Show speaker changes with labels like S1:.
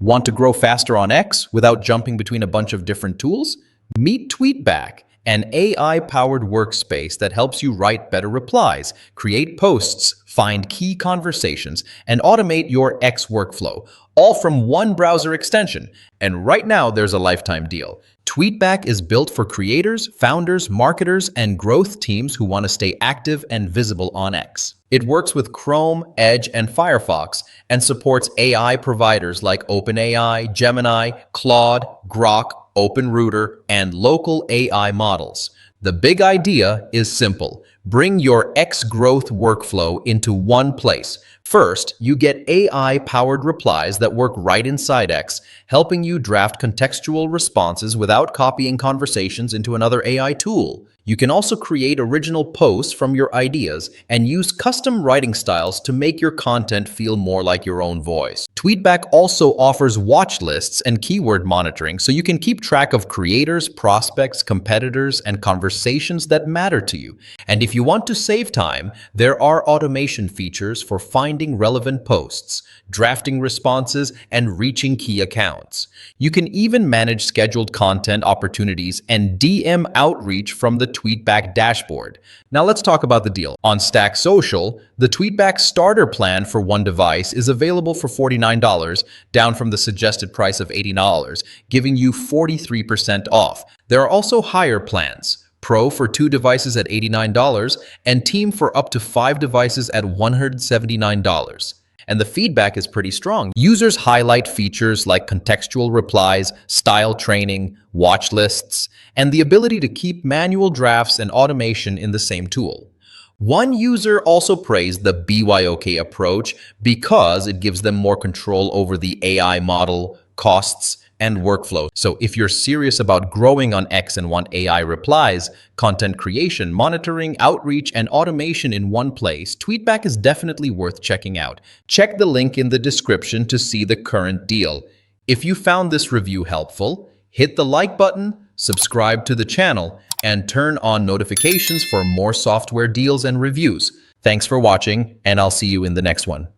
S1: Want to grow faster on X without jumping between a bunch of different tools? Meet Tweetback, an AI-powered workspace that helps you write better replies, create posts, find key conversations, and automate your X workflow, all from one browser extension. And right now, there's a lifetime deal. Tweetback is built for creators, founders, marketers, and growth teams who want to stay active and visible on X. It works with Chrome, Edge, and Firefox, and supports AI providers like OpenAI, Gemini, Claude, Grok, OpenRouter, and local AI models. The big idea is simple. Bring your X growth workflow into one place. First, you get AI-powered replies that work right inside X, helping you draft contextual responses without copying conversations into another AI tool. You can also create original posts from your ideas and use custom writing styles to make your content feel more like your own voice. Tweetback also offers watch lists and keyword monitoring so you can keep track of creators, prospects, competitors, and conversations that matter to you. And if you want to save time, there are automation features for finding relevant posts, drafting responses, and reaching key accounts. You can even manage scheduled content opportunities and DM outreach from the Tweetback dashboard. Now let's talk about the deal. On Stack Social, the Tweetback starter plan for one device is available for $49, down from the suggested price of $80, giving you 43% off. There are also higher plans. Pro for 2 devices at $89 and Team for up to 5 devices at $179. And the feedback is pretty strong. Users highlight features like contextual replies, style training, watch lists, and the ability to keep manual drafts and automation in the same tool. One user also praised the BYOK approach because it gives them more control over the AI model, costs, and workflow. So if you're serious about growing on X and want AI replies, content creation, monitoring, outreach, and automation in one place, Tweetback is definitely worth checking out. Check the link in the description to see the current deal. If you found this review helpful, hit the like button, subscribe to the channel, and turn on notifications for more software deals and reviews. Thanks for watching, and I'll see you in the next one.